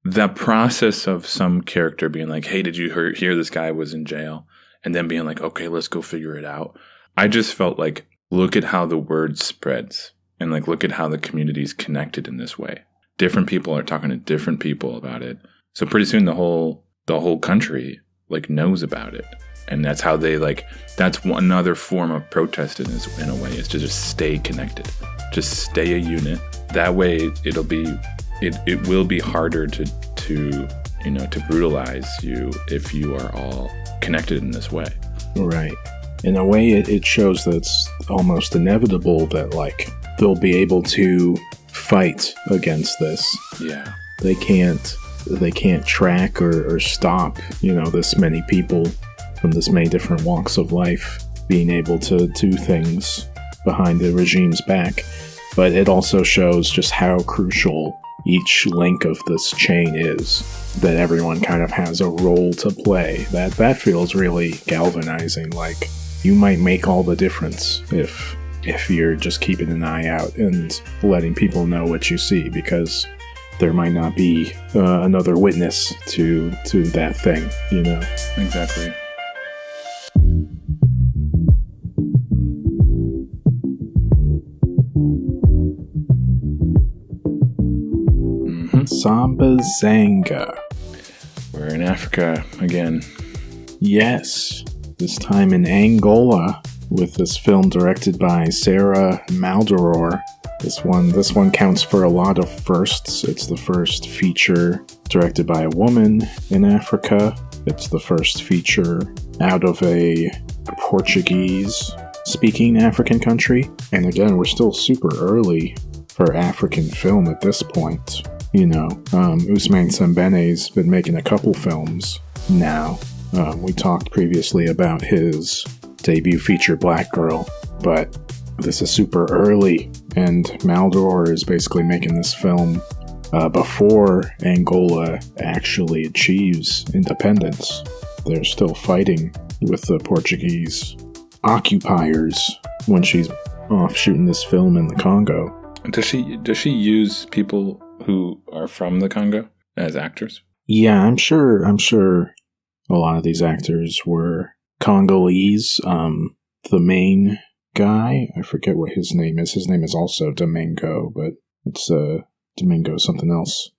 the process of some character being like, hey, did you hear this guy was in jail? And then being like, okay, let's go figure it out. I just felt like, look at how the word spreads and like, look at how the community is connected in this way. Different people are talking to different people about it. So pretty soon the whole country like knows about it. And that's how they like, that's another form of protest in a way, is to just stay connected, just stay a unit. That way it will be harder to brutalize you if you are all connected in this way. Right. In a way, it shows that it's almost inevitable that like they'll be able to fight against this. Yeah. They can't track or stop, this many people from this many different walks of life being able to do things behind the regime's back. But it also shows just how crucial each link of this chain is, that everyone kind of has a role to play. That feels really galvanizing. Like, you might make all the difference if you're just keeping an eye out and letting people know what you see, because there might not be another witness to that thing, Exactly. Sambizanga. We're in Africa again. Yes, this time in Angola, with this film directed by Sarah Maldoror. This one counts for a lot of firsts. It's the first feature directed by a woman in Africa. It's the first feature out of a Portuguese-speaking African country. And again, we're still super early for African film at this point. Ousmane Sembene's been making a couple films now. We talked previously about his debut feature, Black Girl, but this is super early, and Maldoror is basically making this film before Angola actually achieves independence. They're still fighting with the Portuguese occupiers when she's off shooting this film in the Congo. Does she use people who are from the Congo as actors? Yeah, I'm sure a lot of these actors were Congolese. The main guy, I forget what his name is. His name is also Domingo, but it's Domingo something else.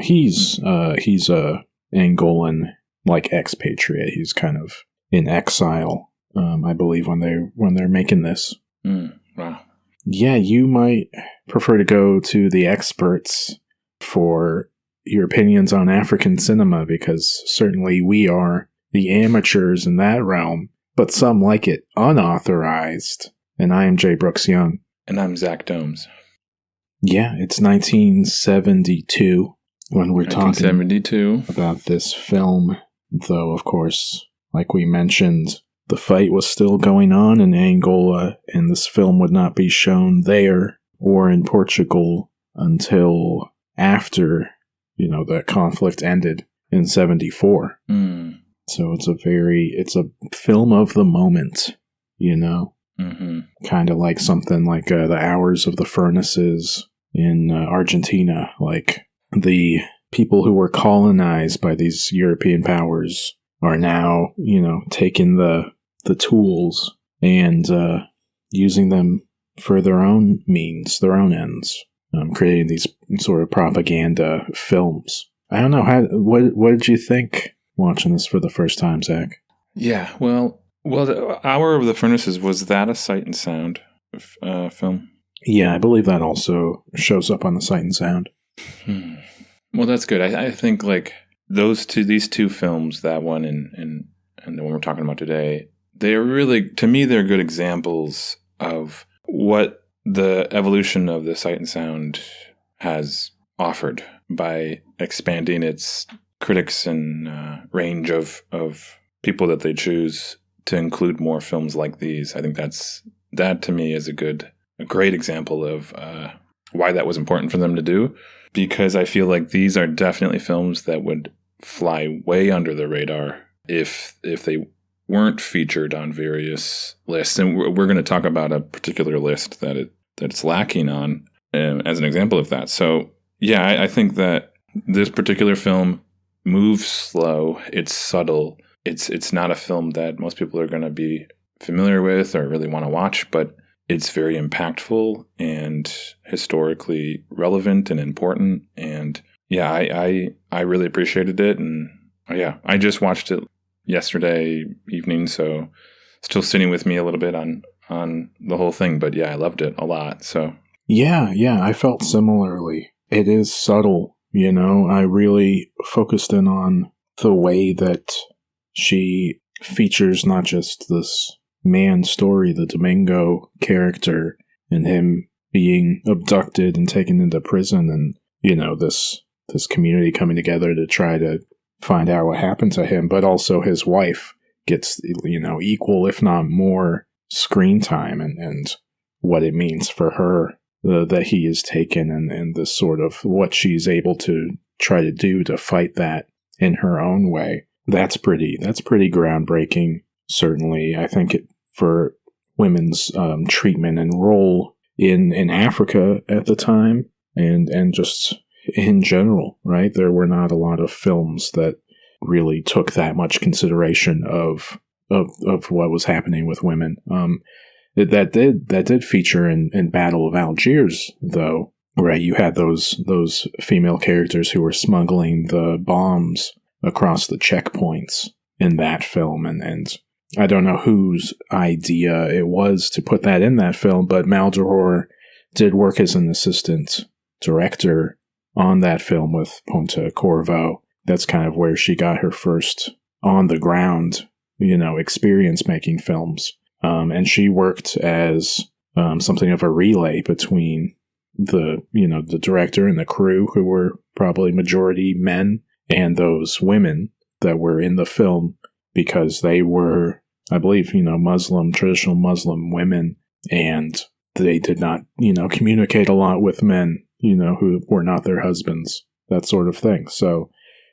He's a Angolan, like, expatriate. He's kind of in exile, I believe, when they're making this. Wow. Yeah, you might prefer to go to the experts for your opinions on African cinema, because certainly we are the amateurs in that realm, but some like it unauthorized. And I am Jay Brooks Young. And I'm Zach Domes. Yeah, it's 1972 when we're talking about this film, though, of course, like we mentioned, the fight was still going on in Angola, and this film would not be shown there or in Portugal until after, the conflict ended in 74. So it's a film of the moment, Mm-hmm. Kind of like something like the Hours of the Furnaces in Argentina. Like, the people who were colonized by these European powers are now, taking the tools and using them for their own means, their own ends, creating these sort of propaganda films. I don't know, what did you think watching this for the first time, Zach? Yeah, well, the Hour of the Furnaces, was that a Sight and Sound film? Yeah, I believe that also shows up on the Sight and Sound. Well, that's good. I think like these two films, that one and the one we're talking about today, they're really, to me, they're good examples of what the evolution of the Sight and Sound has offered by expanding its critics and range of people that they choose to include more films like these. I think that to me is a great example of why that was important for them to do, because I feel like these are definitely films that would fly way under the radar if they weren't featured on various lists. And we're going to talk about a particular list that it's lacking on as an example of that. So yeah, I think that This particular film moves slow. It's subtle. It's not a film that most people are going to be familiar with or really want to watch, but it's very impactful and historically relevant and important. And yeah, I really appreciated it. And yeah, I just watched it yesterday evening, so still sitting with me a little bit on the whole thing. But yeah, I loved it a lot. So Yeah, I felt similarly. It is subtle, you know. I really focused in on the way that she features not just this man's story, the Domingo character, and him being abducted and taken into prison, and you know, this community coming together to try to find out what happened to him, but also his wife gets, you know, equal if not more screen time, and what it means for her that he is taken, and this sort of what she's able to try to do to fight that in her own way. That's pretty groundbreaking. Certainly, I think for women's treatment and role in Africa at the time, and just in general, right? There were not a lot of films that really took that much consideration of what was happening with women. That did feature in Battle of Algiers, though, right? You had those female characters who were smuggling the bombs across the checkpoints in that film, and I don't know whose idea it was to put that in that film, but Maldoror did work as an assistant director on that film with Pontecorvo. That's kind of where she got her first on the ground, you know, experience making films. And she worked as something of a relay between the director and the crew, who were probably majority men, and those women that were in the film, because they were, I believe, you know, traditional Muslim women, and they did not, you know, communicate a lot with men, you know, who were not their husbands, that sort of thing. So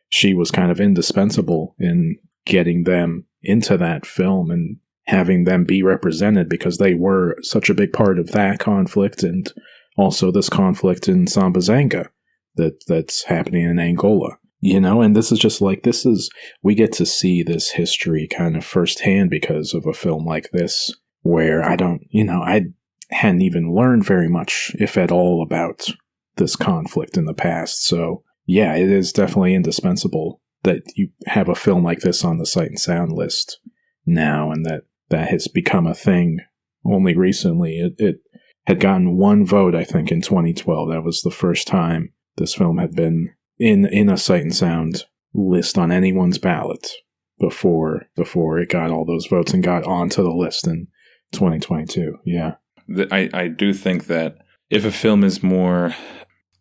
she was kind of indispensable in getting them into that film and having them be represented, because they were such a big part of that conflict, and also this conflict in Sambizanga that's happening in Angola. You know, and this is just like, we get to see this history kind of firsthand because of a film like this, where I hadn't even learned very much, if at all, about this conflict in the past. So yeah, it is definitely indispensable that you have a film like this on the Sight and Sound list now, and that has become a thing only recently. It had gotten one vote, I think, in 2012. That was the first time this film had been in a Sight and Sound list on anyone's ballot before it got all those votes and got onto the list in 2022. Yeah. I do think that if a film is more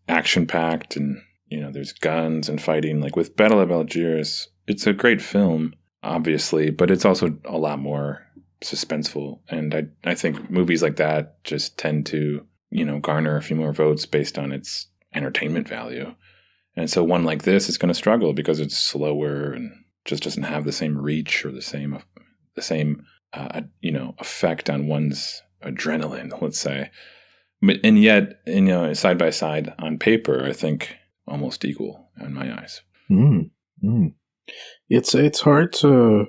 action-packed and, you know, there's guns and fighting, like with Battle of Algiers, it's a great film, obviously, but it's also a lot more suspenseful. And I think movies like that just tend to, you know, garner a few more votes based on its entertainment value. And so one like this is going to struggle because it's slower and just doesn't have the same reach or the same you know, effect on one's adrenaline, let's say. And yet, you know, side by side on paper, I think almost equal in my eyes. It's hard to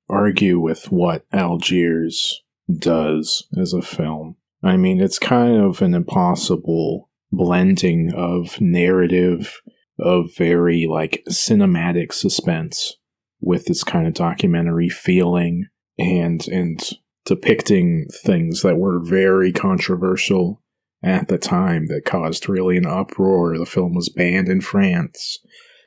argue with what Algiers does as a film. I mean, it's kind of an impossible blending of narrative, of very like cinematic suspense with this kind of documentary feeling, and depicting things that were very controversial at the time that caused really an uproar. The film was banned in France.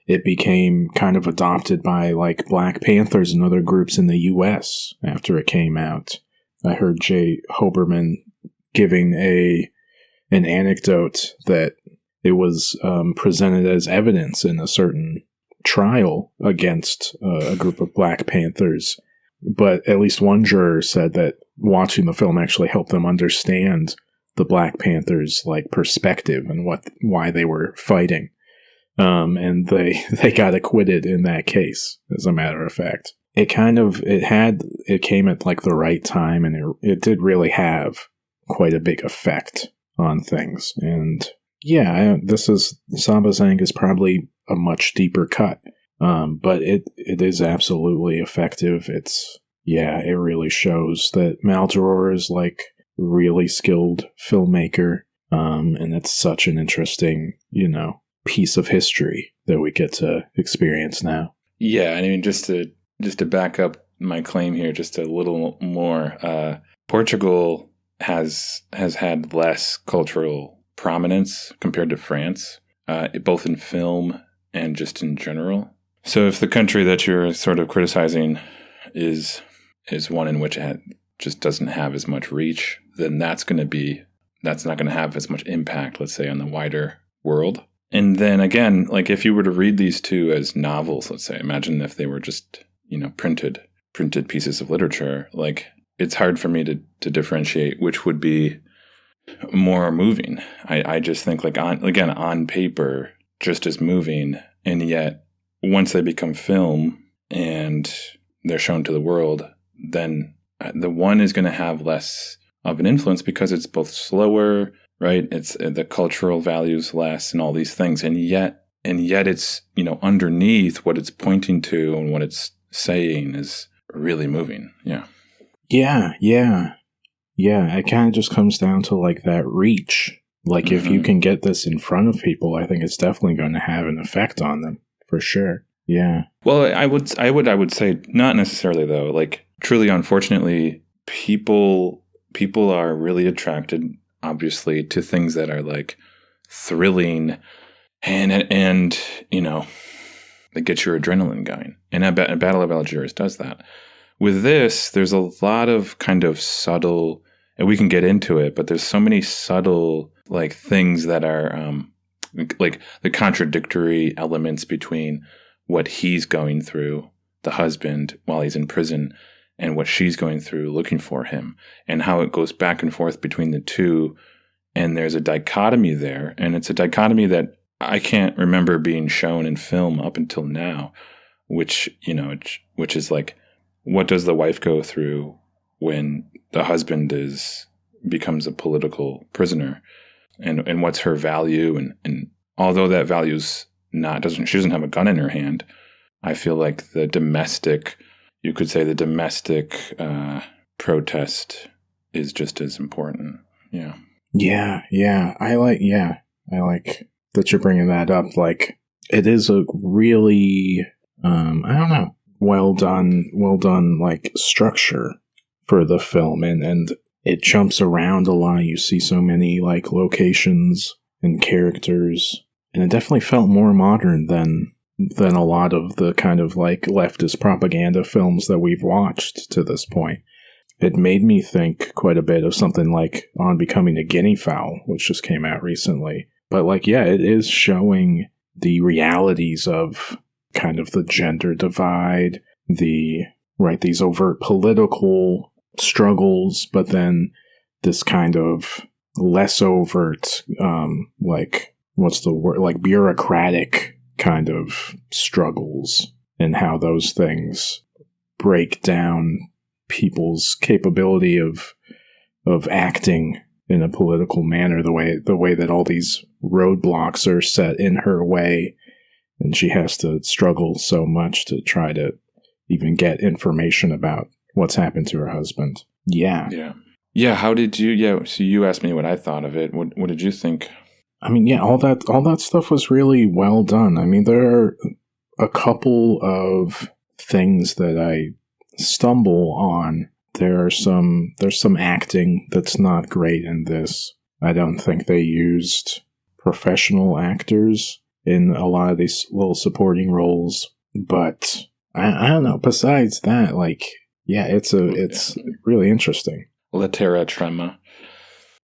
It became kind of adopted by like Black Panthers and other groups in the US after it came out. I heard Jay Hoberman giving an anecdote that it was presented as evidence in a certain trial against a group of Black Panthers. But at least one juror said that watching the film actually helped them understand the Black Panthers' like perspective and why they were fighting. And they got acquitted in that case, as a matter of fact. It came at like the right time, and it did really have quite a big effect on things. And yeah, Sambizanga is probably a much deeper cut. But it is absolutely effective. It really shows that Maldoror is like really skilled filmmaker. And it's such an interesting, piece of history that we get to experience now. Yeah, I mean, just to back up my claim here just a little more, Portugal has had less cultural prominence compared to France, both in film and just in general. So if the country that you're sort of criticizing is one in which it just doesn't have as much reach, then that's not going to have as much impact, let's say, on the wider world. And then again, like if you were to read these two as novels, let's say, imagine if they were just, printed pieces of literature, like it's hard for me to differentiate which would be more moving. I just think like on paper, just as moving. And yet once they become film and they're shown to the world, then the one is going to have less of an influence because it's both slower, right? It's the cultural values less and all these things. And yet it's, underneath what it's pointing to and what it's saying is really moving. Yeah. Yeah. It kind of just comes down to like that reach. Like if you can get this in front of people, I think it's definitely going to have an effect on them for sure. Yeah. Well, I would say not necessarily though. Like truly, unfortunately, people are really attracted, obviously, to things that are like thrilling and they get your adrenaline going. And a Battle of Algiers does that. With this, there's a lot of kind of subtle, and we can get into it, but there's so many subtle like things that are like the contradictory elements between what he's going through, the husband, while he's in prison, and what she's going through looking for him, and how it goes back and forth between the two. And there's a dichotomy there, and it's a dichotomy that I can't remember being shown in film up until now, which is like, what does the wife go through when the husband becomes a political prisoner, and what's her value, and although that value's she doesn't have a gun in her hand, I feel like you could say the domestic protest is just as important. Yeah. Yeah. I like that you're bringing that up. Like it is a really, I don't know, well done like structure for the film, and it jumps around a lot. You see so many like locations and characters, and it definitely felt more modern than a lot of the kind of like leftist propaganda films that we've watched to this point. It made me think quite a bit of something like On Becoming a Guinea Fowl, which just came out recently. But like, yeah, it is showing the realities of kind of the gender divide, these overt political struggles, but then this kind of less overt, like, what's the word, like bureaucratic kind of struggles, and how those things break down people's capability of acting in a political manner, the way that all these roadblocks are set in her way, and she has to struggle so much to try to even get information about what's happened to her husband. Yeah. How did you? Yeah. So you asked me what I thought of it. What did you think? I mean, yeah, all that stuff was really well done. I mean, there are a couple of things that I stumble on. There's some acting that's not great in this. I don't think they used professional actors in a lot of these little supporting roles, but I don't know. Besides that, like, yeah, it's really interesting. La Terra Trema.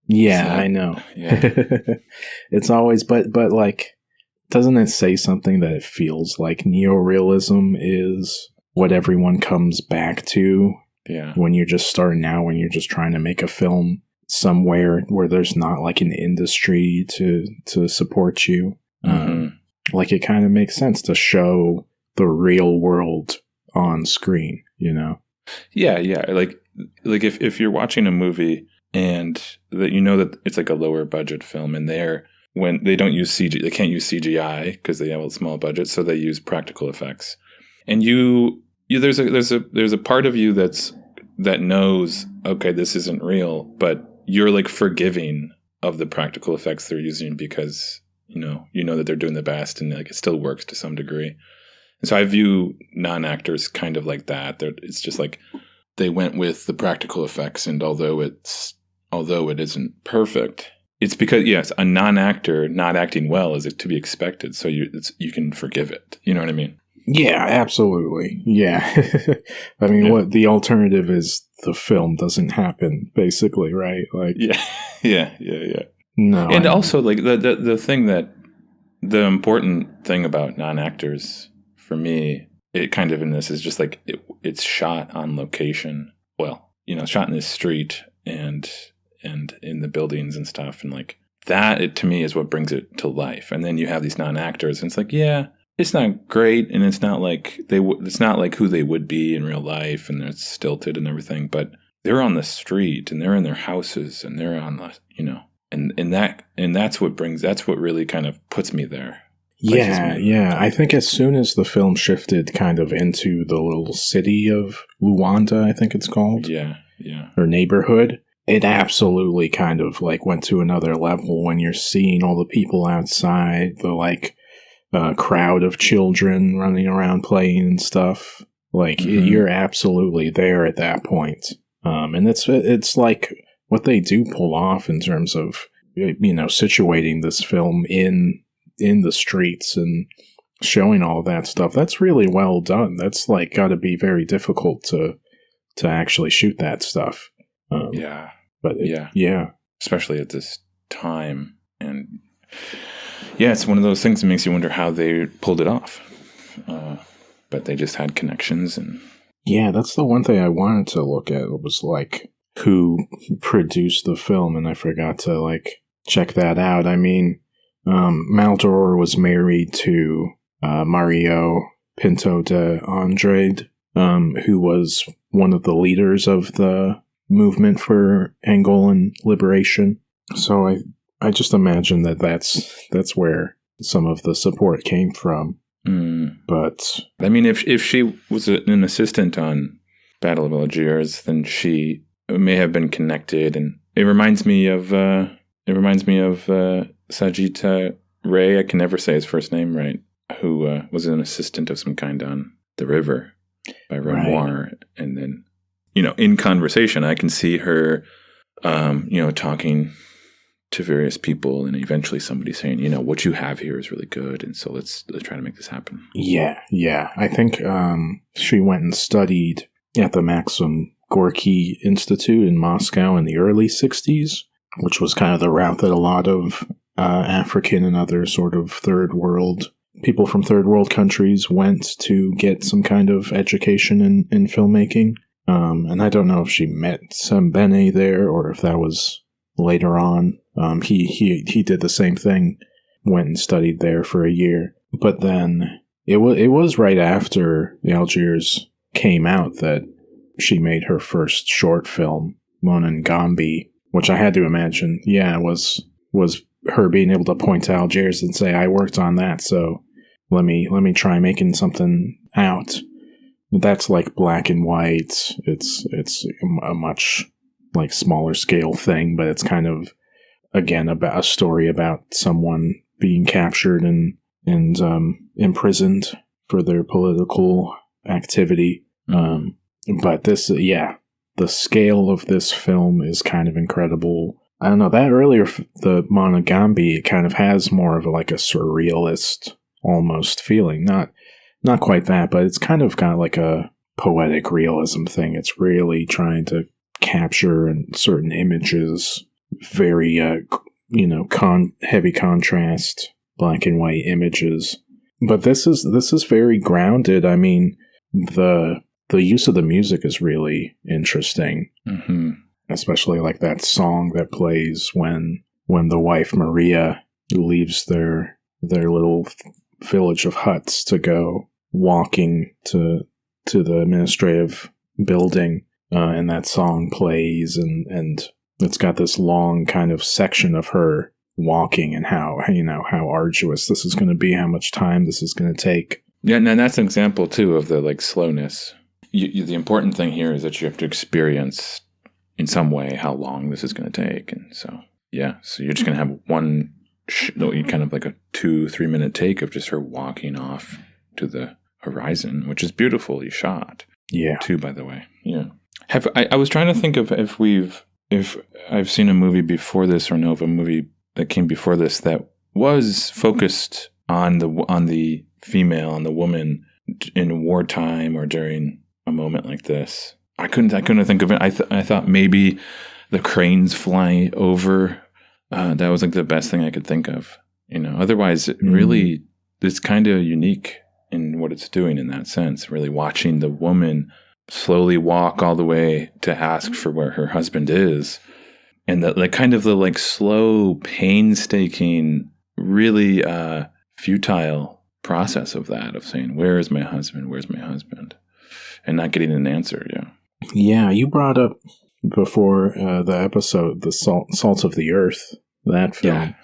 Yeah, I know. Yeah. It's always, but like, doesn't it say something that it feels like neorealism is what everyone comes back to? Yeah. When you're just starting out, when you're just trying to make a film somewhere where there's not like an industry to support you. Like it kind of makes sense to show the real world on screen, you know? Yeah. Like if you're watching a movie and that you know that it's like a lower budget film, and they're when they don't use CG, they can't use CGI because they have a small budget, so they use practical effects. And there's a part of you that knows, okay, this isn't real, but you're like forgiving of the practical effects they're using because you know that they're doing the best, and like it still works to some degree. And so I view non-actors kind of like that. It's just like they went with the practical effects, and although it isn't perfect, it's because, yes, a non-actor not acting well is to be expected. So you can forgive it. You know what I mean? Yeah, absolutely. Yeah. I mean, what the alternative is, the film doesn't happen, basically, right? Like, yeah. No, and also like the thing that the important thing about non-actors for me, it kind of in this is just like it's shot on location. Well, shot in this street and in the buildings and stuff, and like that, it to me is what brings it to life. And then you have these non-actors, and it's like, yeah, it's not great, and it's not like it's not like who they would be in real life, and it's stilted and everything. But they're on the street, and they're in their houses, and they're on the and that's what really kind of puts me there. Yeah. I think as soon as the film shifted kind of into the little city of Luanda, I think it's called, or neighborhood, it absolutely kind of like went to another level when you're seeing all the people outside, the like crowd of children running around playing and stuff. Like you're absolutely there at that point. And it's like what they do pull off in terms of, situating this film in the streets and showing all that stuff. That's really well done. That's like got to be very difficult to actually shoot that stuff. Especially at this time. And it's one of those things that makes you wonder how they pulled it off. But they just had connections. And that's the one thing I wanted to look at. It was like who produced the film, and I forgot to like check that out. I mean, Maldoror was married to Mario Pinto de Andrade, who was one of the leaders of the movement for Angolan liberation. So I just imagine that's where some of the support came from. But I mean, if she was an assistant on Battle of Algiers, then she may have been connected, and it reminds me of Sajita Ray. I can never say his first name right. Who was an assistant of some kind on The River by Renoir, right. And then in conversation, I can see her, talking to various people, and eventually somebody saying, what you have here is really good, and so let's try to make this happen. Yeah. I think she went and studied at the Maxim Gorky Institute in Moscow in the early 60s, which was kind of the route that a lot of African and other sort of people from third world countries went to get some kind of education in filmmaking. And I don't know if she met Sembene there or if that was later on. He did the same thing, went and studied there for a year. But then it was right after the Algiers came out that she made her first short film, Monangambi, which I had to imagine, was her being able to point to Algiers and say, I worked on that, so let me try making something out. That's like black and white. It's a much like smaller scale thing, but it's kind of again about a story about someone being captured and imprisoned for their political activity. But this, the scale of this film is kind of incredible. I don't know, that earlier, the Monangambi, it kind of has more of like a surrealist almost feeling. Not quite that, but it's kind of got like a poetic realism thing. It's really trying to capture certain images, very, heavy contrast, black and white images. But this is very grounded. I mean, the use of the music is really interesting. Mm-hmm. Especially like that song that plays when the wife Maria leaves their little village of huts to go walking to the administrative building, and that song plays, and it's got this long kind of section of her walking and how arduous this is going to be, how much time this is going to take. Yeah, and that's an example too of the like slowness. The important thing here is that you have to experience in some way how long this is going to take, and so you're just going to have one kind of like a 2-3 minute take of just her walking off to the horizon, which is beautifully shot. Yeah, too, by the way. Yeah. I was trying to think of if I've seen a movie before this or know of a movie that came before this that was focused on the female, on the woman in wartime or during a moment like this. I couldn't think of it. I thought maybe the cranes fly over. That was like the best thing I could think of. Otherwise, it really it's kind of unique in what it's doing in that sense. Really watching the woman slowly walk all the way to ask for where her husband is, and the kind of the like slow, painstaking, really futile process of that, of saying, "Where is my husband? Where's my husband?" and not getting an answer. Yeah, you brought up before the episode the Salt of the Earth, that film,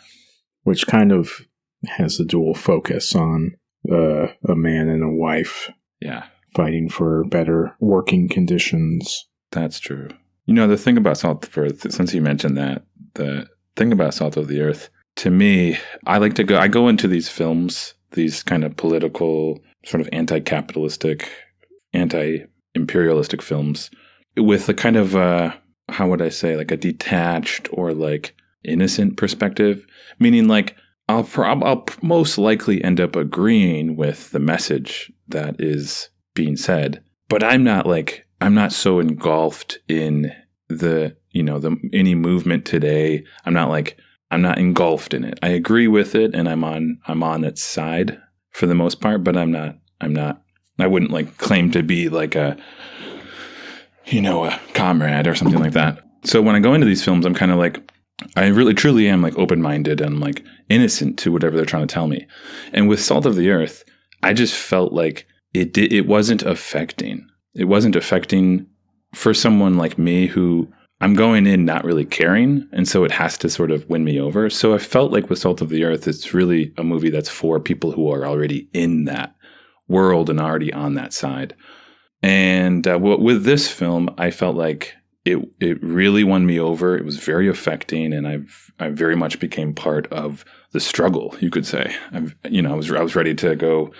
which kind of has a dual focus on a man and a wife. Yeah. Fighting for better working conditions. That's true. The thing about Salt of the Earth, since you mentioned that, the thing about Salt of the Earth, to me, I go into these films, these kind of political, sort of anti-capitalistic, anti-imperialistic films, with a kind of, how would I say, like a detached or like innocent perspective, meaning like I'll most likely end up agreeing with the message that is being said, but I'm not so engulfed in any movement today. I'm not engulfed in it. I agree with it, and I'm on its side for the most part, but I wouldn't like claim to be like a comrade or something like that. So when I go into these films, I'm kind of like, I really truly am like open-minded and like innocent to whatever they're trying to tell me. And with Salt of the Earth, I just felt like it wasn't affecting. It wasn't affecting for someone like me who I'm going in not really caring, and so it has to sort of win me over. So I felt like with Salt of the Earth, it's really a movie that's for people who are already in that world and already on that side. And with this film, I felt like it really won me over. It was very affecting, and I very much became part of the struggle, you could say. I was ready to go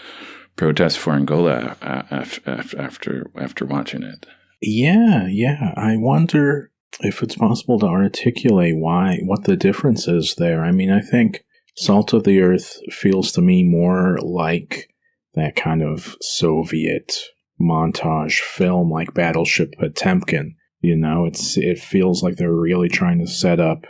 protest for Angola after watching it. Yeah. I wonder if it's possible to articulate what the difference is there. I mean, I think Salt of the Earth feels to me more like that kind of Soviet montage film, like Battleship Potemkin. It feels like they're really trying to set up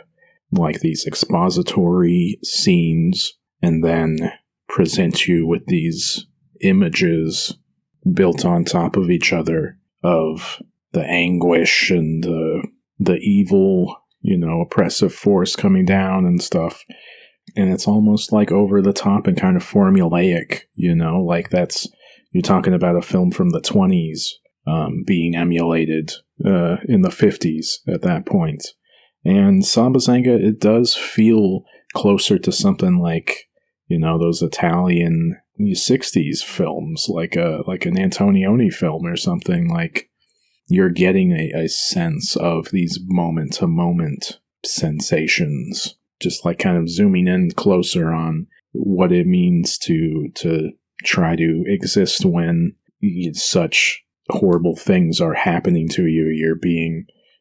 like these expository scenes and then present you with these images built on top of each other of the anguish and the evil, oppressive force coming down and stuff. And it's almost like over the top and kind of formulaic, like you're talking about a film from the 20s being emulated in the 50s at that point. And Sambizanga, it does feel closer to something like, those Italian 60s films, like an Antonioni film or something. Like you're getting a sense of these moment-to-moment sensations, just like kind of zooming in closer on what it means to try to exist when such horrible things are happening to you.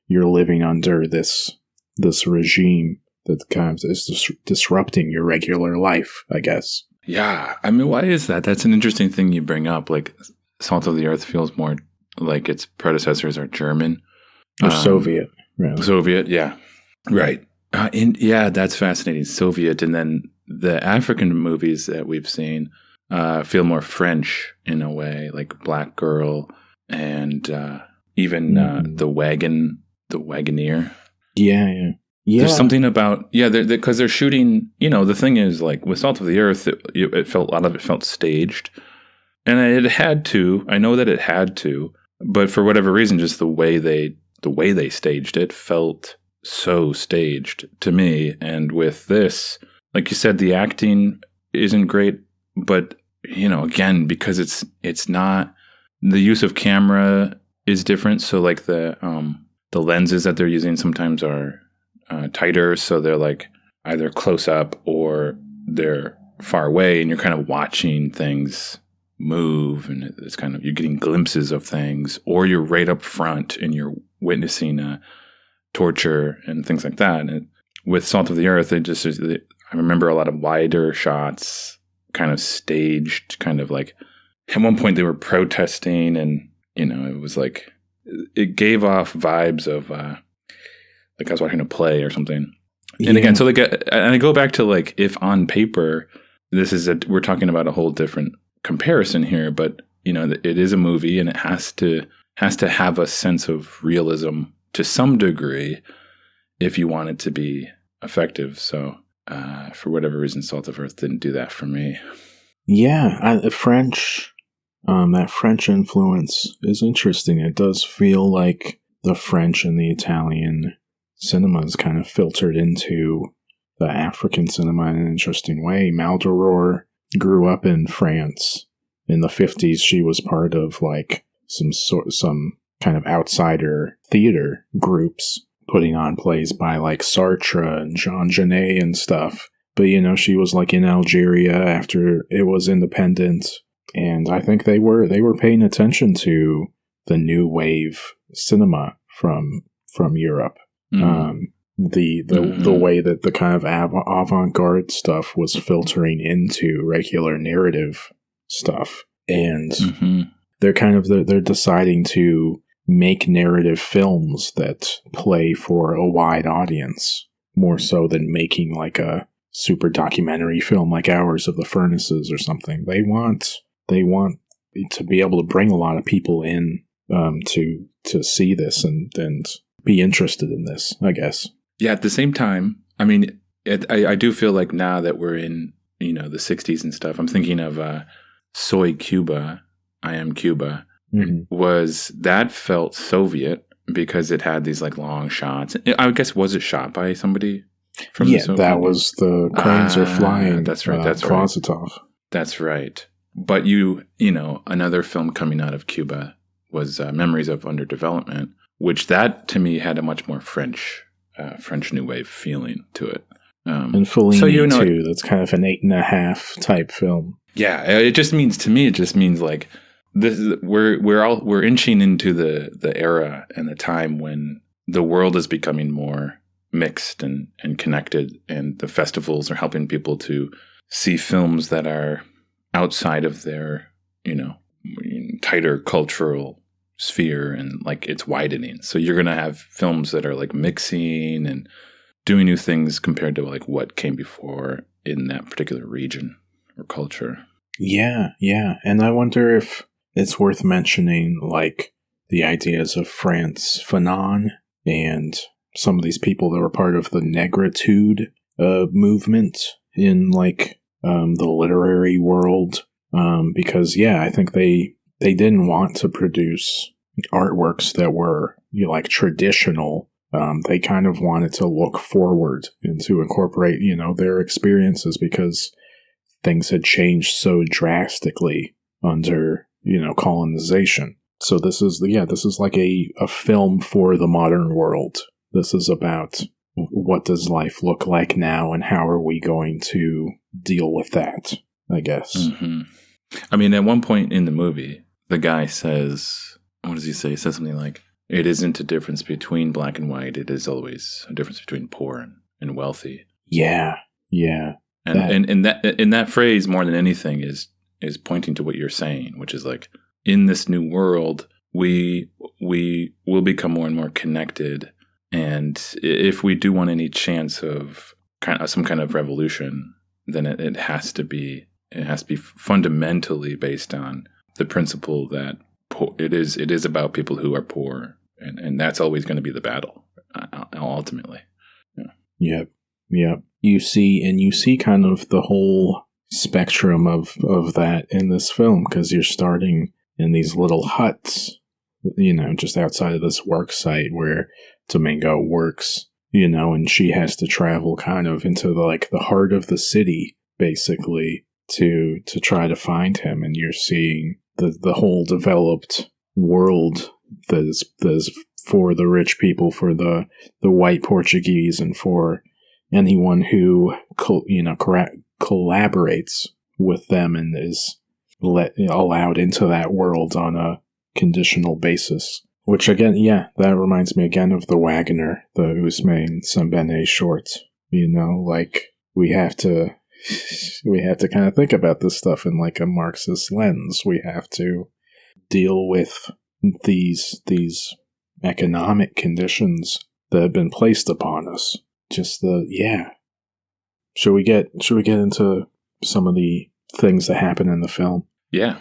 You're living under this regime that kind of is disrupting your regular life, I guess. Yeah. I mean, why is that? That's an interesting thing you bring up. Like, Salt of the Earth feels more like its predecessors are German. Or Soviet. Really. Soviet, yeah. Right. That's fascinating. Soviet. And then the African movies that we've seen feel more French in a way, like Black Girl and even the Wagoneer. Yeah. There's something about, because they're shooting, the thing is, like, with Salt of the Earth, it felt, a lot of it felt staged. And it had to, I know that it had to, but for whatever reason, just the way they staged it felt so staged to me. And with this, like you said, the acting isn't great, but again, because it's not, the use of camera is different. So like the lenses that they're using sometimes are tighter, so they're like either close up or they're far away, and you're kind of watching things move, and it's kind of, you're getting glimpses of things, or you're right up front and you're witnessing torture and things like that. And with Salt of the Earth, I remember a lot of wider shots, kind of staged, kind of like at one point they were protesting, and it was like, it gave off vibes of like I was watching a play or something. Yeah. And again, so like, and I go back to like, if on paper, we're talking about a whole different comparison here, but it is a movie, and it has to have a sense of realism to some degree if you want it to be effective. So for whatever reason, Salt of Earth didn't do that for me. Yeah, the French, that French influence is interesting. It does feel like the French and the Italian cinema is kind of filtered into the African cinema in an interesting way. Maldoror grew up in France in the 50s. She was part of like some kind of outsider theater groups putting on plays by like Sartre and Jean Genet and stuff. But she was like in Algeria after it was independent, and I think they were paying attention to the new wave cinema from Europe. Mm-hmm. The way that the kind of avant-garde stuff was filtering into regular narrative stuff, and they're deciding to make narrative films that play for a wide audience more so than making like a super documentary film like Hours of the Furnaces or something. They want to be able to bring a lot of people in to see this and be interested in this, I guess. Yeah, at the same time, I mean, I do feel like now that we're in, the 60s and stuff, I'm thinking of Soy Cuba, I Am Cuba, that felt Soviet because it had these like long shots. I guess, was it shot by somebody from the Soviet Union? Was the Cranes Are Flying. That's right. That's Klozatov. Right. That's right. But another film coming out of Cuba was Memories of Underdevelopment, which that to me had a much more French New Wave feeling to it. And Fellini too. That's kind of an 8.5 type film. Yeah, it just means like this. We're inching into the era and the time when the world is becoming more mixed and connected, and the festivals are helping people to see films that are outside of their tighter cultural sphere, and like it's widening. So you're going to have films that are like mixing and doing new things compared to like what came before in that particular region or culture. Yeah. And I wonder if it's worth mentioning like the ideas of Frantz Fanon and some of these people that were part of the negritude movement in like the literary world. Because I think they didn't want to produce artworks that were like traditional. They kind of wanted to look forward and to incorporate, their experiences, because things had changed so drastically under, colonization. So this is like a film for the modern world. This is about what does life look like now, and how are we going to deal with that, I guess. Mm-hmm. I mean, at one point in the movie, the guy says, what does he say? He says something like, "It isn't a difference between black and white. It is always a difference between poor and wealthy." Yeah. And that phrase, more than anything, is pointing to what you're saying, which is like, in this new world, we will become more and more connected. And if we do want any chance of some kind of revolution, then it has to be fundamentally based on the principle that it is about people who are poor, and that's always going to be the battle ultimately. Yeah. Yep. You see kind of the whole spectrum of that in this film, because you're starting in these little huts, just outside of this work site where Domingo works, and she has to travel kind of into the heart of the city, basically, to try to find him. And you're seeing the whole developed world that is for the rich people, for the white Portuguese, and for anyone who collaborates with them and is allowed into that world on a conditional basis. Which again, that reminds me again of the Wagner, the Ousmane Sembene short. We have to kind of think about this stuff in like a Marxist lens. We have to deal with these economic conditions that have been placed upon us. Should we get into some of the things that happen in the film? Yeah.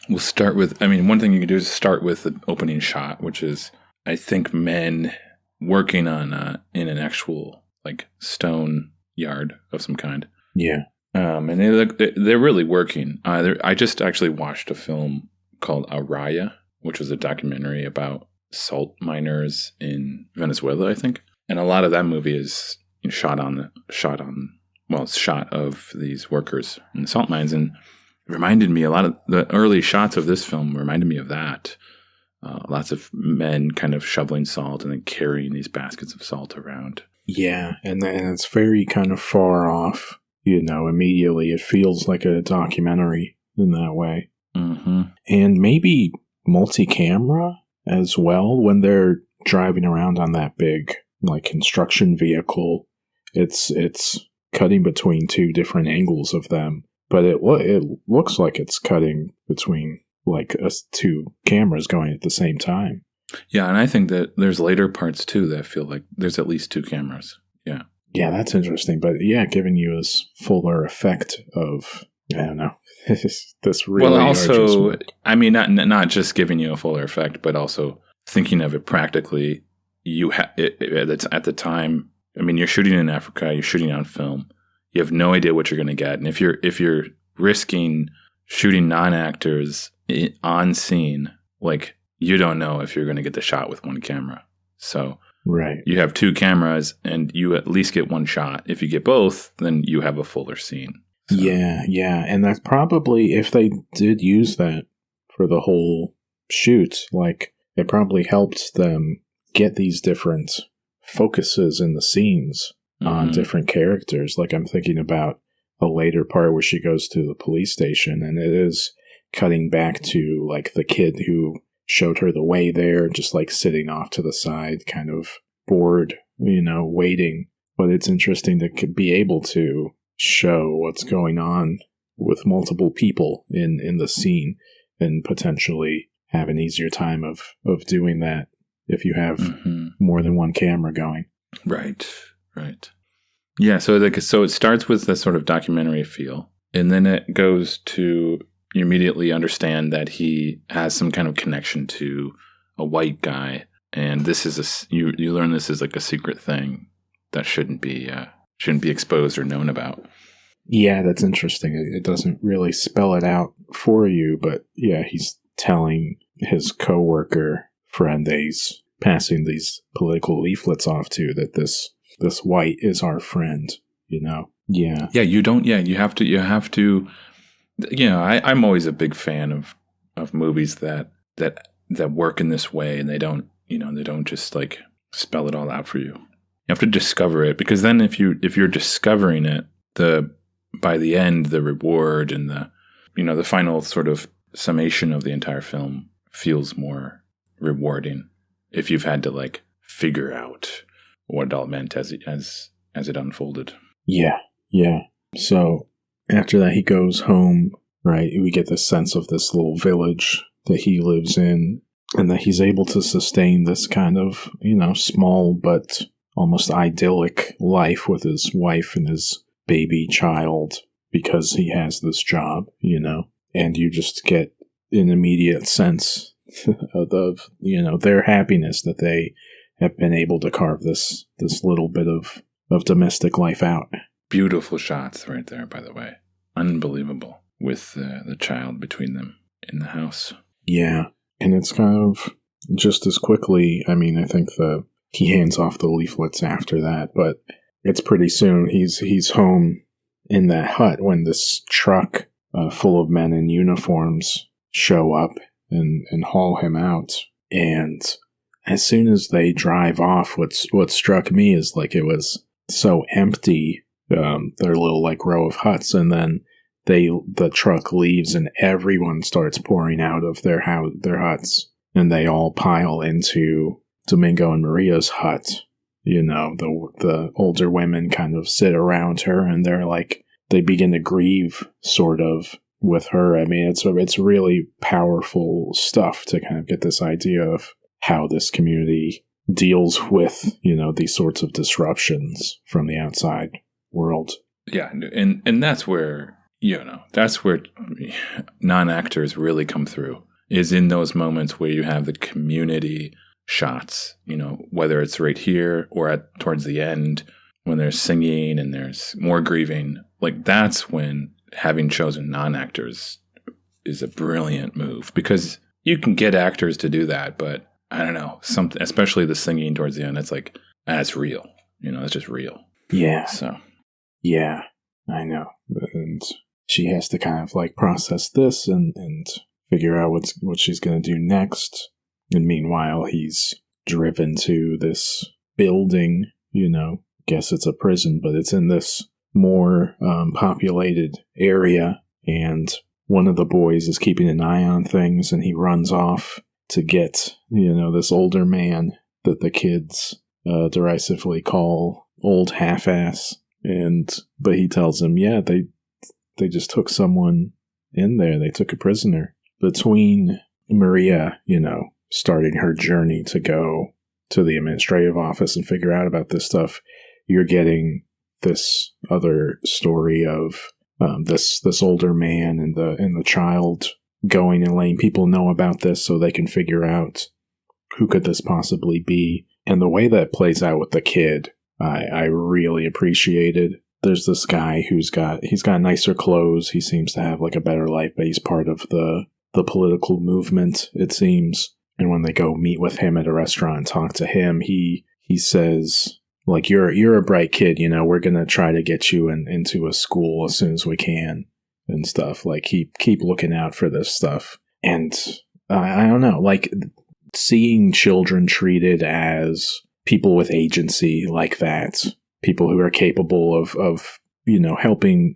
We'll start with, one thing you can do is start with the opening shot, which is, I think, men working on in an actual like stone yard of some kind. Yeah. And they're really working. I just actually watched a film called Araya, which was a documentary about salt miners in Venezuela, I think. And a lot of that movie is shot of these workers in the salt mines, and it reminded me, a lot of the early shots of this film reminded me of that. Lots of men kind of shoveling salt and then carrying these baskets of salt around. Yeah, and it's very kind of far off. Immediately it feels like a documentary in that way. Mm-hmm. And maybe multi-camera as well when they're driving around on that big like construction vehicle. It's cutting between two different angles of them, but it looks like it's cutting between like two cameras going at the same time. Yeah, and I think that there's later parts too that feel like there's at least two cameras. Yeah. Yeah, that's interesting. But yeah, giving you this fuller effect of, I don't know, this really. Well, also, not just giving you a fuller effect, but also thinking of it practically. It's at the time. You're shooting in Africa. You're shooting on film. You have no idea what you're going to get, and if you're risking shooting non-actors on scene, like, you don't know if you're going to get the shot with one camera. So. Right. You have two cameras and you at least get one shot. If you get both, then you have a fuller scene. So. Yeah. And that's probably, if they did use that for the whole shoot, like, it probably helped them get these different focuses in the scenes on different characters. Like, I'm thinking about a later part where she goes to the police station and it is cutting back to, like, the kid who showed her the way there, just like sitting off to the side, kind of bored, waiting. But it's interesting to be able to show what's going on with multiple people in the scene, and potentially have an easier time of doing that if you have more than one camera going. Right. Yeah, so it starts with the sort of documentary feel, and then it goes to, you immediately understand that he has some kind of connection to a white guy, and this is you learn this is like a secret thing that shouldn't be exposed or known about. Yeah, that's interesting. It doesn't really spell it out for you, but yeah, he's telling his coworker friend that he's passing these political leaflets off to, that this white is our friend. Yeah. Yeah, you have to. I'm always a big fan of movies that work in this way, and they don't just like spell it all out for you. You have to discover it, because then if you're discovering it, by the end, the reward and the final sort of summation of the entire film feels more rewarding if you've had to like figure out what it all meant as it unfolded. Yeah. So after that, he goes home, right? We get the sense of this little village that he lives in, and that he's able to sustain this kind of, small but almost idyllic life with his wife and his baby child, because he has this job, and you just get an immediate sense of their happiness that they have been able to carve this little bit of domestic life out. Beautiful shots right there, by the way. Unbelievable, with the child between them in the house. Yeah, and it's kind of just as quickly, I think the he hands off the leaflets after that. But it's pretty soon he's home in that hut when this truck full of men in uniforms show up and haul him out. And as soon as they drive off, what struck me is like it was so empty, their little like row of huts, and then the truck leaves and everyone starts pouring out of their huts, and they all pile into Domingo and Maria's hut. You know, the older women kind of sit around her, and they begin to grieve sort of with her. I mean, it's really powerful stuff to kind of get this idea of how this community deals with, you know, these sorts of disruptions from the outside world. Yeah, and that's where, you know, that's where non-actors really come through, is in those moments where you have the community shots, you know, whether it's right here or towards the end when there's singing and there's more grieving. Like, that's when having chosen non-actors is a brilliant move, because you can get actors to do that, but I don't know, something, especially the singing towards the end, it's like, that's real. You know, it's just real. Yeah. So. Yeah, I know. And she has to kind of like process this and figure out what she's going to do next. And meanwhile, he's driven to this building, you know, guess it's a prison, but it's in this more populated area. And one of the boys is keeping an eye on things, and he runs off to get, you know, this older man that the kids derisively call old half-ass. But he tells him, yeah, they just took someone in there. They took a prisoner. Between Maria, you know, starting her journey to go to the administrative office and figure out about this stuff, you're getting this other story of this older man and the child going and letting people know about this so they can figure out who could this possibly be. And the way that plays out with the kid, I really appreciated. There's this guy he's got nicer clothes. He seems to have like a better life, but he's part of the political movement, it seems. And when they go meet with him at a restaurant and talk to him, he says, like, you're a bright kid, you know, we're gonna try to get you into a school as soon as we can and stuff. Like, keep looking out for this stuff. And I don't know, like, seeing children treated as people with agency like that, people who are capable of you know, helping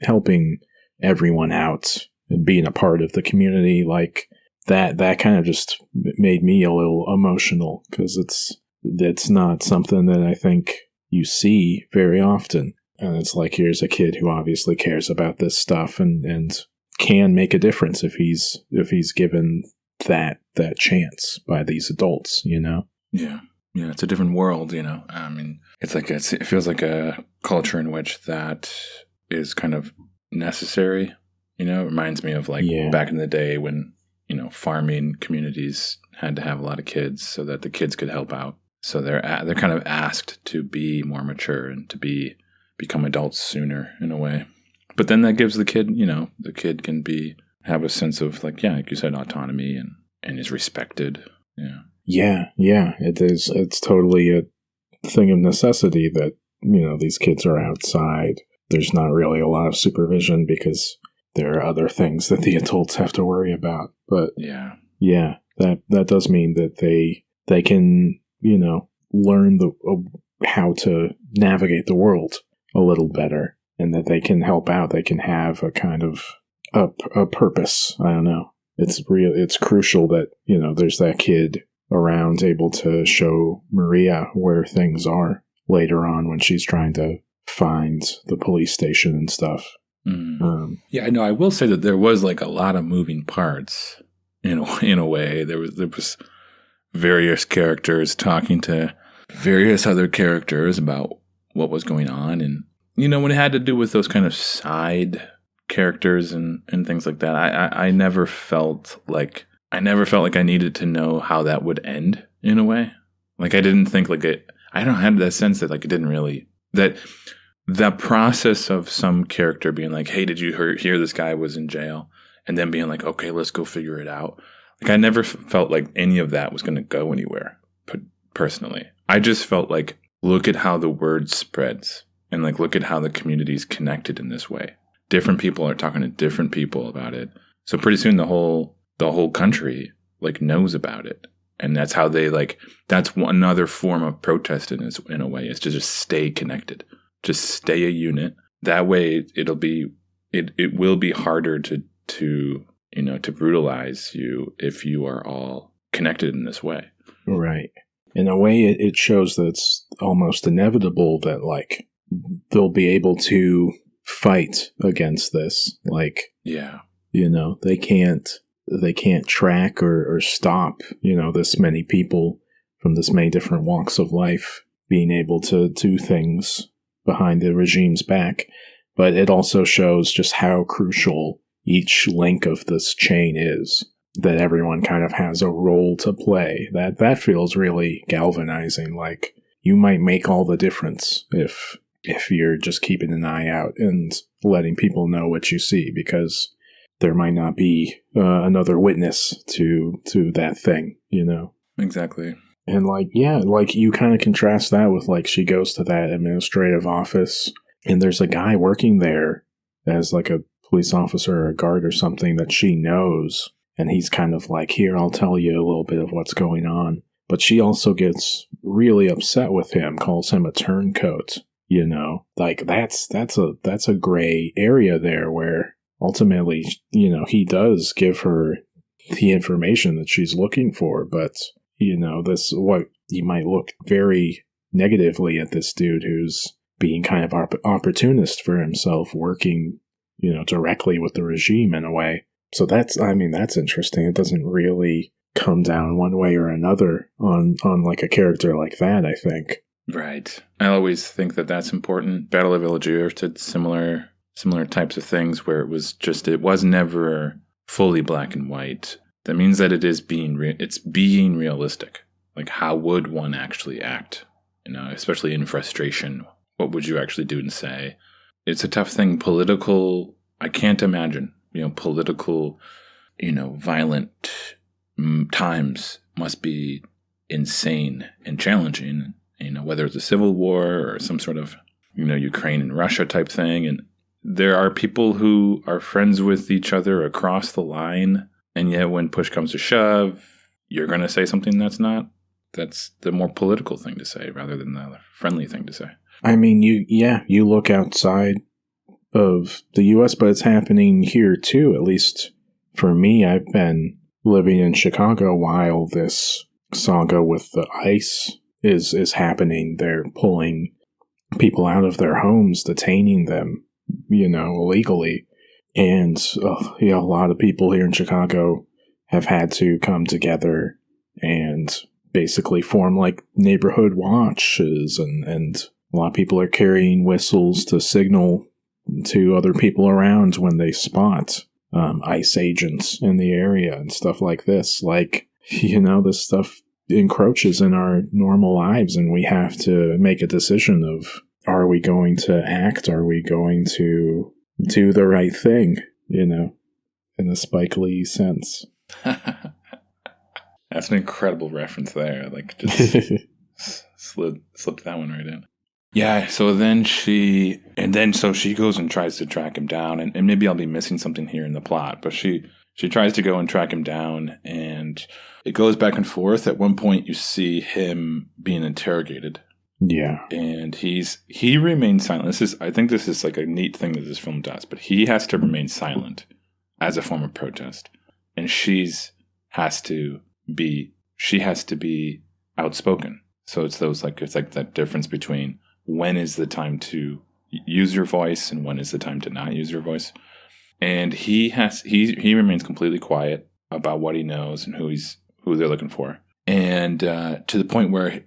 everyone out and being a part of the community, like that kind of just made me a little emotional, because it's not something that I think you see very often. And it's like, here's a kid who obviously cares about this stuff and can make a difference if he's given that chance by these adults, you know? Yeah. Yeah, it's a different world, you know. I mean, it feels like a culture in which that is kind of necessary. You know, it reminds me of like back in the day when, you know, farming communities had to have a lot of kids so that the kids could help out. So they're kind of asked to be more mature and to become adults sooner in a way. But then that gives the kid, you know, the kid can have a sense of like, yeah, like you said, autonomy and is respected. Yeah. Yeah, it is. It's totally a thing of necessity that, you know, these kids are outside. There's not really a lot of supervision because there are other things that the adults have to worry about. But yeah, that does mean that they can, you know, learn how to navigate the world a little better, and that they can help out. They can have a kind of a purpose. I don't know. It's crucial that, you know, there's that kid around able to show Maria where things are later on when she's trying to find the police station and stuff. Yeah, I know. I will say that there was like a lot of moving parts in a way. There was various characters talking to various other characters about what was going on, and, you know, when it had to do with those kind of side characters and things like that, I never felt like I needed to know how that would end in a way. Like, I didn't think like it. I don't have that sense that like it didn't really, that the process of some character being like, hey, did you hear this guy was in jail? And then being like, okay, let's go figure it out. Like, I never felt like any of that was going to go anywhere, personally. I just felt like, look at how the word spreads, and like, look at how the community's connected in this way. Different people are talking to different people about it. So pretty soon the whole country like knows about it. And that's how they like, that's another form of protest in a way, is to just stay connected, just stay a unit. That way it will be harder to brutalize you if you are all connected in this way. Right. In a way, it shows that it's almost inevitable that like they'll be able to fight against this. Like, yeah, they can't track or stop, this many people from this many different walks of life being able to do things behind the regime's back. But it also shows just how crucial each link of this chain is, that everyone kind of has a role to play. That feels really galvanizing. Like, you might make all the difference if you're just keeping an eye out and letting people know what you see, because there might not be another witness to that thing, Exactly. And like, yeah, like you kind of contrast that with like, she goes to that administrative office and there's a guy working there as like a police officer or a guard or something that she knows. And he's kind of like, here, I'll tell you a little bit of what's going on. But she also gets really upset with him, calls him a turncoat, like that's a gray area there where ultimately, he does give her the information that she's looking for. But, this, what you might look very negatively at this dude who's being kind of opportunist for himself, working, directly with the regime in a way. So that's interesting. It doesn't really come down one way or another on like a character like that, I think. Right. I always think that that's important. Battle of Algiers did similar types of things where it was never fully black and white. That means that it is being realistic. Like, how would one actually act? Especially in frustration. What would you actually do and say? It's a tough thing. Political, I can't imagine, political, violent times must be insane and challenging, whether it's a civil war or some sort of, Ukraine and Russia type thing. And there are people who are friends with each other across the line. And yet when push comes to shove, you're going to say something that's the more political thing to say rather than the friendly thing to say. I mean, you look outside of the U.S., but it's happening here too. At least for me, I've been living in Chicago while this saga with the ICE is happening. They're pulling people out of their homes, detaining them, illegally. And a lot of people here in Chicago have had to come together and basically form like neighborhood watches, and a lot of people are carrying whistles to signal to other people around when they spot ICE agents in the area and stuff like this. Like, this stuff encroaches in our normal lives, and we have to make a decision of, are we going to act? Are we going to do the right thing, in a Spike Lee sense? That's an incredible reference there. Like, just slipped that one right in. Yeah, so she goes and tries to track him down, and maybe I'll be missing something here in the plot, but she tries to go and track him down, and it goes back and forth. At one point, you see him being interrogated. Yeah. And he remains silent. I think this is like a neat thing that this film does, but he has to remain silent as a form of protest. And she has to be outspoken. So it's like that difference between when is the time to use your voice and when is the time to not use your voice. And he remains completely quiet about what he knows and who they're looking for. And to the point where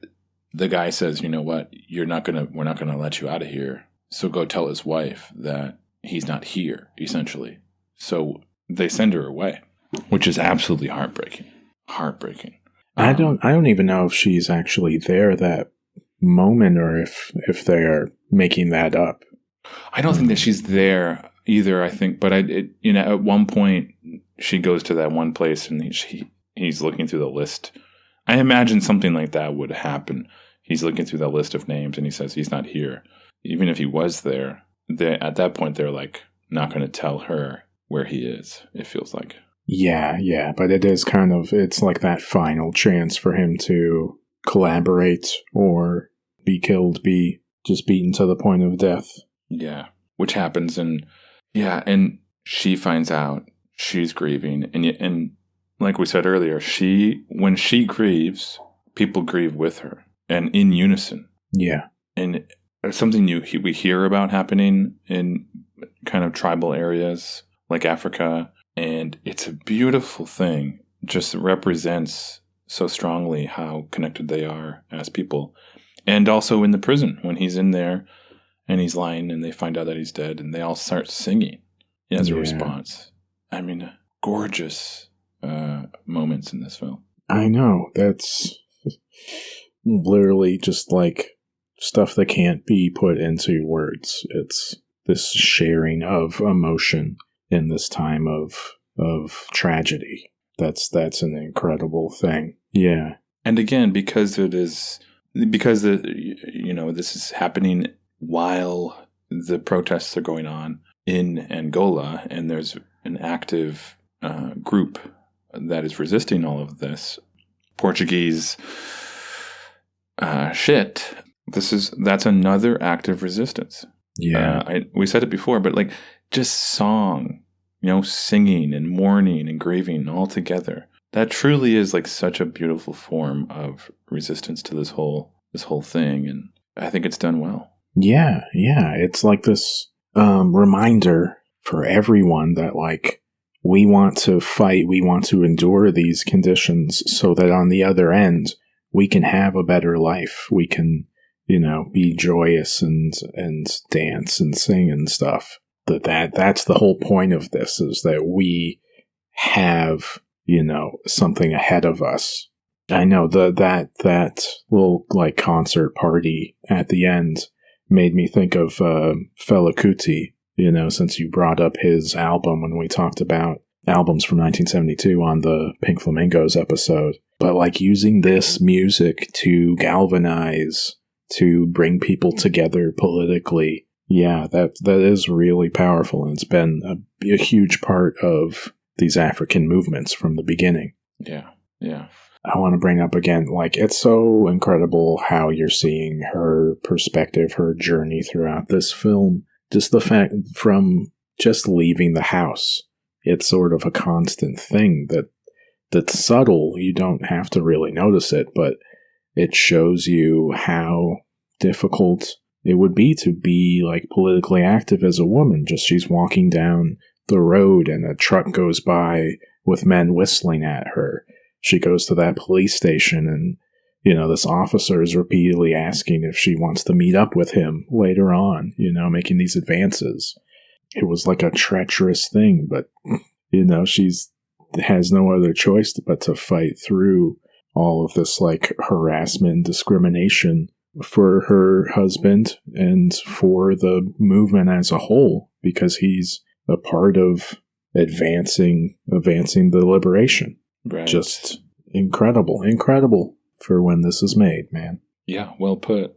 the guy says, you know what, we're not gonna let you out of here. So go tell his wife that he's not here, essentially. So they send her away, which is absolutely heartbreaking. I don't even know if she's actually there that moment or if they are making that up. I don't think that she's there either, I think, but at one point she goes to that one place and he's looking through the list. I imagine something like that would happen. he's looking through the list of names and he says he's not here. Even if he was there, at that point they're like not going to tell her where he is, it feels like. Yeah, but it is kind of, it's like that final chance for him to collaborate or be killed, be just beaten to the point of death. Yeah, which happens, and she finds out, she's grieving, and like we said earlier, when she grieves, people grieve with her, and in unison. Yeah. And something we hear about happening in kind of tribal areas like Africa, and it's a beautiful thing. Just represents so strongly how connected they are as people. And also in the prison, when he's in there and he's lying and they find out that he's dead and they all start singing as a response. I mean, gorgeous moments in this film. I know. That's literally just like stuff that can't be put into words. It's this sharing of emotion in this time of tragedy. That's an incredible thing. Yeah. And again, because this is happening while the protests are going on in Angola, and there's an active group that is resisting all of this Portuguese shit. That's another active resistance. Yeah. We said it before, but like just song, singing and mourning and grieving all together. That truly is like such a beautiful form of resistance to this whole thing, and I think it's done well. Yeah. It's like this reminder for everyone that like we want to fight, we want to endure these conditions so that on the other end we can have a better life. We can, be joyous and dance and sing and stuff. That's the whole point of this, is that we have, something ahead of us. I know that little like concert party at the end made me think of Fela Kuti, since you brought up his album when we talked about albums from 1972 on the Pink Flamingos episode. But like using this music to galvanize, to bring people together politically, yeah, that is really powerful. And it's been a huge part of these African movements from the beginning. Yeah. I want to bring up again, like, it's so incredible how you're seeing her perspective, her journey throughout this film. Just the fact from just leaving the house, it's sort of a constant thing that's subtle. You don't have to really notice it, but it shows you how difficult it would be to be like politically active as a woman. Just she's walking down the road and a truck goes by with men whistling at her. She goes to that police station and, this officer is repeatedly asking if she wants to meet up with him later on, making these advances. It was like a treacherous thing, but, she has no other choice but to fight through all of this like harassment, discrimination for her husband and for the movement as a whole, because he's a part of advancing the liberation. Right. Just incredible for when this is made, man. Yeah, well put.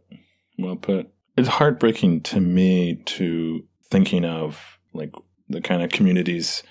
It's heartbreaking to me to thinking of like the kind of communities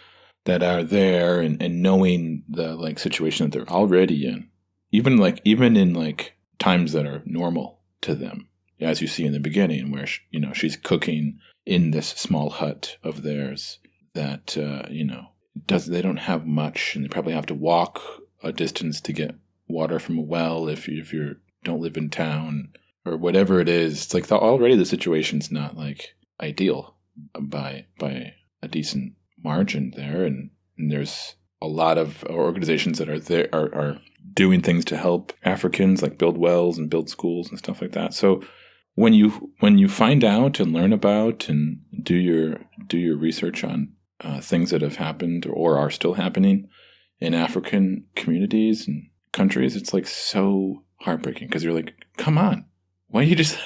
that are there and knowing the like situation that they're already in. Even in like times that are normal to them, as you see in the beginning, where she's cooking in this small hut of theirs that they don't have much, and they probably have to walk a distance to get water from a well if you don't live in town or whatever it is. It's like already the situation's not like ideal by a decent margin there, and there's a lot of organizations that are there are doing things to help Africans, like build wells and build schools and stuff like that. So when you find out and learn about and do your research on things that have happened or are still happening in African communities and countries, it's like so heartbreaking, because you're like, come on, why don't you just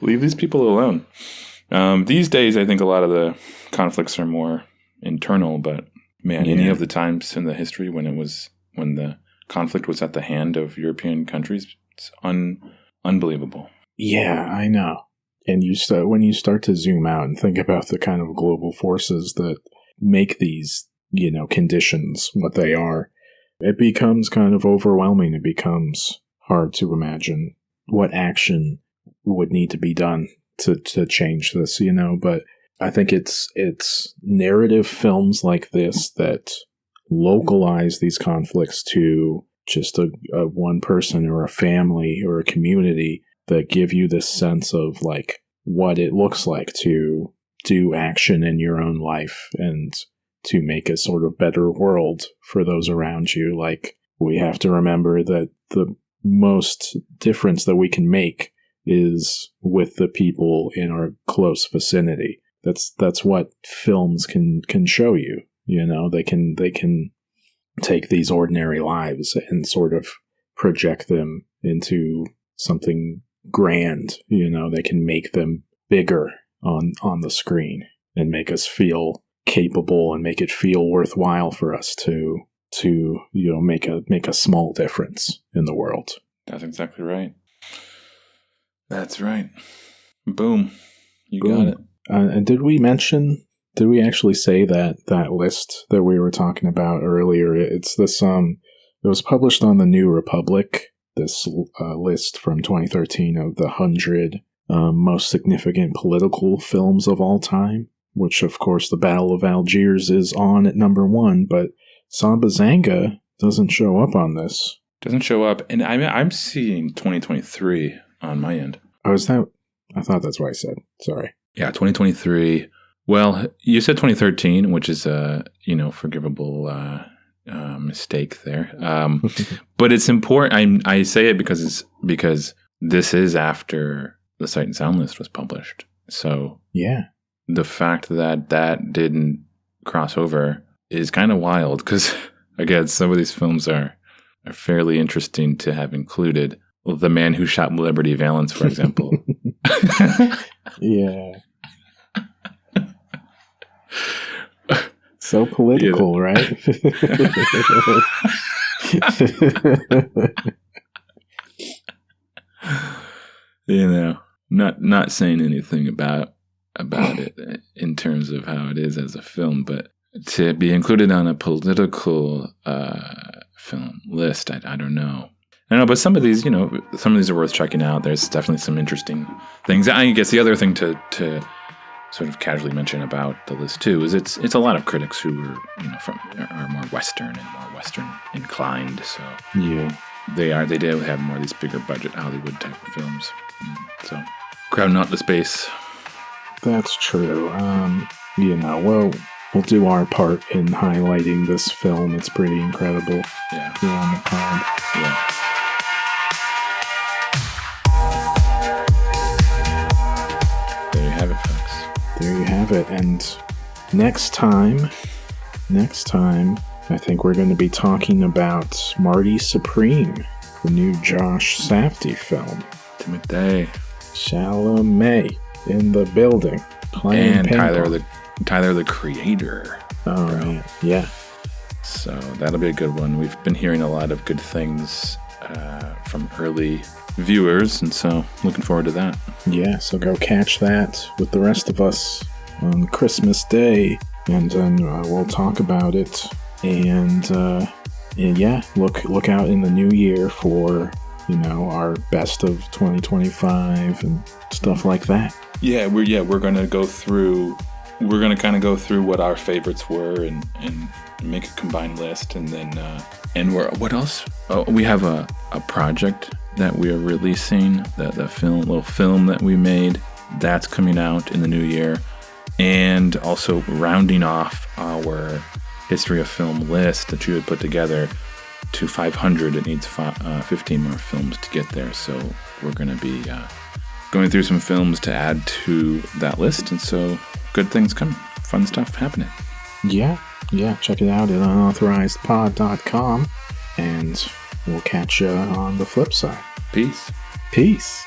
leave these people alone? These days, I think a lot of the conflicts are more internal, but man, any of the times in the history when the conflict was at the hand of European countries, It's unbelievable. Yeah, I know. And when you start to zoom out and think about the kind of global forces that make these, conditions what they are, it becomes kind of overwhelming. It becomes hard to imagine what action would need to be done to change this, but I think it's narrative films like this that localize these conflicts to just a one person or a family or a community that give you this sense of like what it looks like to do action in your own life and to make a sort of better world for those around you. Like, we have to remember that the most difference that we can make is with the people in our close vicinity. That's what films can show you. They can take these ordinary lives and sort of project them into something grand. They can make them bigger on the screen and make us feel capable and make it feel worthwhile for us to make a small difference in the world. That's exactly right. That's right. Boom. You Boom. got it. And did we actually say that list that we were talking about earlier? It's this, it was published on the New Republic, this list from 2013 of the 100 most significant political films of all time, which of course the Battle of Algiers is on at number 1, but Sambizanga doesn't show up on this. Doesn't show up, and I'm seeing 2023 on my end. Oh, is that? I thought that's what I said. Sorry. Yeah, 2023. Well, you said 2013, which is a forgivable mistake there. But it's important. I say it because this is after the Sight and Sound list was published. So yeah, the fact that didn't cross over is kind of wild because again, some of these films are fairly interesting to have included. The Man Who Shot Liberty Valance, for example. Yeah. So political, right? Not saying anything about it in terms of how it is as a film, but to be included on a political film list, I don't know. I don't know, but some of these are worth checking out. There's definitely some interesting things. I guess the other thing to sort of casually mention about the list too is it's a lot of critics who are more Western and more Western inclined. So yeah, they do have more of these bigger budget Hollywood type of films. So crowding out the space. That's true. We'll do our part in highlighting this film. It's pretty incredible. Yeah. Here on the pod. Yeah. There you have it, folks. There you have it. And next time, I think we're going to be talking about Marty Supreme, the new Josh Safdie film. Timothy Chalamet in the building. Playing and Penguin. Tyler the Creator. Oh, man. Yeah. So that'll be a good one. We've been hearing a lot of good things from early viewers, and so looking forward to that. Yeah, so go catch that with the rest of us on Christmas Day, and then we'll talk about it. And yeah, look out in the new year for our best of 2025 and stuff like that. Yeah, we're gonna go through. We're gonna kind of go through what our favorites were and make a combined list, and then what else? Oh, we have a project that we are releasing, the little film that we made that's coming out in the new year, and also rounding off our history of film list that you had put together to 500. It needs 15 more films to get there, so we're going to be going through some films to add to that list, and so good things coming, fun stuff happening. Yeah, check it out at unauthorizedpod.com, and we'll catch you on the flip side. Peace. Peace.